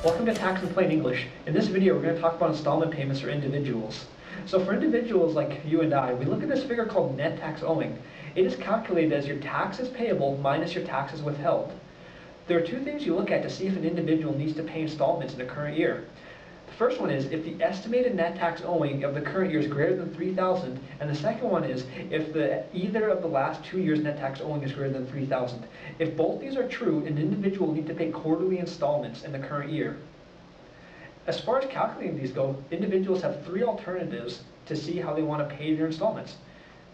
Welcome to Tax in Plain English. In this video, we're going to talk about installment payments for individuals. So for individuals like you and I, we look at this figure called net tax owing. It is calculated as your taxes payable minus your taxes withheld. There are two things you look at to see if an individual needs to pay installments in the current year. The first one is if the estimated net tax owing of the current year is greater than $3,000, and the second one is if either of the last 2 years' net tax owing is greater than $3,000. If both these are true, an individual will need to pay quarterly installments in the current year. As far as calculating these go, individuals have three alternatives to see how they want to pay their installments.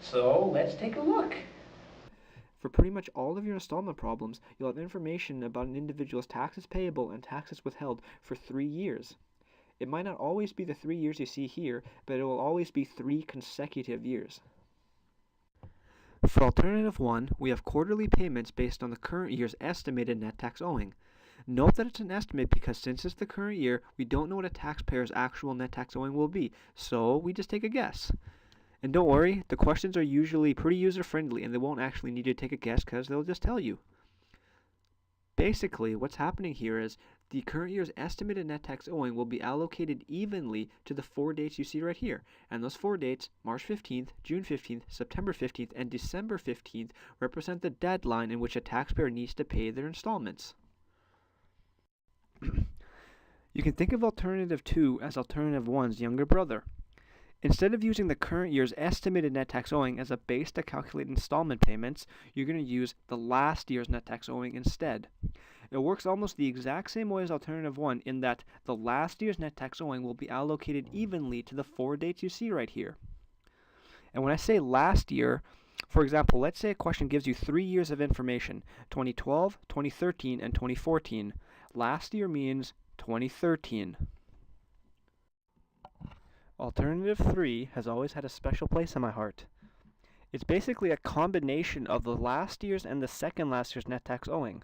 So let's take a look. For pretty much all of your installment problems, you'll have information about an individual's taxes payable and taxes withheld for 3 years. It might not always be the 3 years you see here, but it will always be 3 consecutive years. For alternative 1, we have quarterly payments based on the current year's estimated net tax owing. Note that it's an estimate because since it's the current year, we don't know what a taxpayer's actual net tax owing will be, so we just take a guess. And don't worry, the questions are usually pretty user-friendly and they won't actually need you to take a guess because they'll just tell you. Basically, what's happening here is the current year's estimated net tax owing will be allocated evenly to the 4 dates you see right here. And those 4 dates, March 15th, June 15th, September 15th, and December 15th, represent the deadline in which a taxpayer needs to pay their installments. You can think of alternative 2 as alternative 1's younger brother. Instead of using the current year's estimated net tax owing as a base to calculate installment payments, you're going to use the last year's net tax owing instead. It works almost the exact same way as alternative 1 in that the last year's net tax owing will be allocated evenly to the 4 dates you see right here. And when I say last year, for example, let's say a question gives you 3 years of information, 2012, 2013, and 2014. Last year means 2013. Alternative 3 has always had a special place in my heart. It's basically a combination of the last year's and the second last year's net tax owing.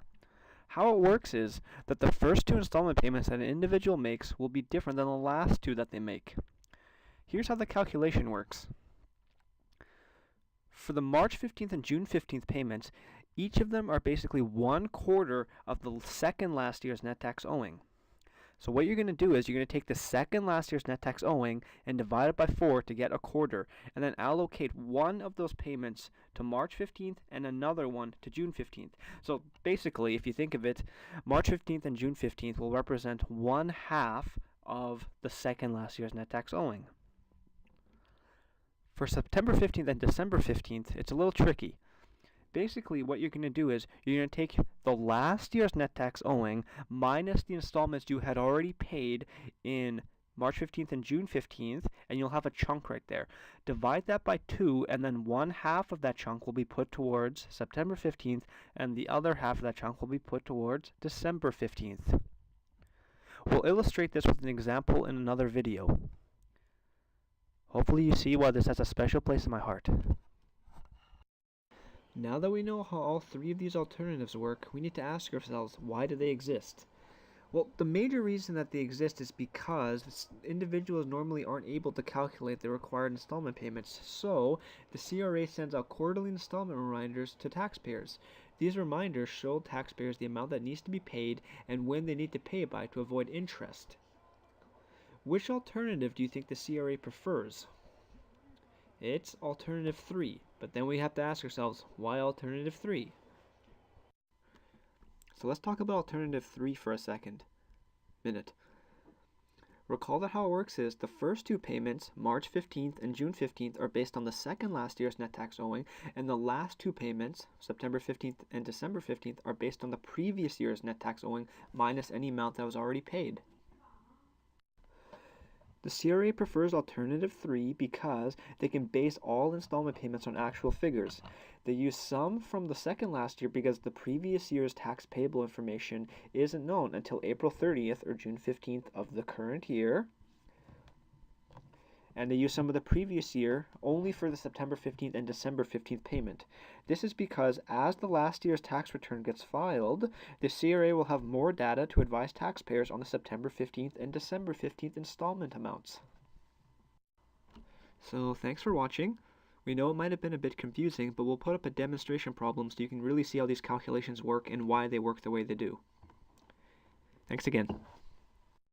How it works is that the first 2 installment payments that an individual makes will be different than the last 2 that they make. Here's how the calculation works. For the March 15th and June 15th payments, each of them are basically 1/4 of the second last year's net tax owing. So what you're going to do is you're going to take the second last year's net tax owing and divide it by 4 to get 1/4, and then allocate one of those payments to March 15th and another one to June 15th. So basically, if you think of it, March 15th and June 15th will represent 1/2 of the second last year's net tax owing. For September 15th and December 15th, it's a little tricky. Basically, what you're going to do is you're going to take the last year's net tax owing minus the installments you had already paid in March 15th and June 15th, and you'll have a chunk right there. Divide that by 2, and then 1/2 of that chunk will be put towards September 15th, and the other half of that chunk will be put towards December 15th. We'll illustrate this with an example in another video. Hopefully you see why this has a special place in my heart. Now that we know how all 3 of these alternatives work, we need to ask ourselves, why do they exist? Well, the major reason that they exist is because individuals normally aren't able to calculate the required installment payments, so the CRA sends out quarterly installment reminders to taxpayers. These reminders show taxpayers the amount that needs to be paid and when they need to pay it by to avoid interest. Which alternative do you think the CRA prefers? It's alternative 3, but then we have to ask ourselves, why alternative 3? So let's talk about alternative 3 for a minute. Recall that how it works is the first 2 payments, March 15th and June 15th, are based on the second last year's net tax owing, and the last 2 payments, September 15th and December 15th, are based on the previous year's net tax owing minus any amount that was already paid. The CRA prefers alternative 3 because they can base all installment payments on actual figures. They use some from the second last year because the previous year's tax payable information isn't known until April 30th or June 15th of the current year. And they use some of the previous year only for the September 15th and December 15th payment. This is because as the last year's tax return gets filed, the CRA will have more data to advise taxpayers on the September 15th and December 15th installment amounts. So thanks for watching. We know it might have been a bit confusing, but we'll put up a demonstration problem so you can really see how these calculations work and why they work the way they do. Thanks again.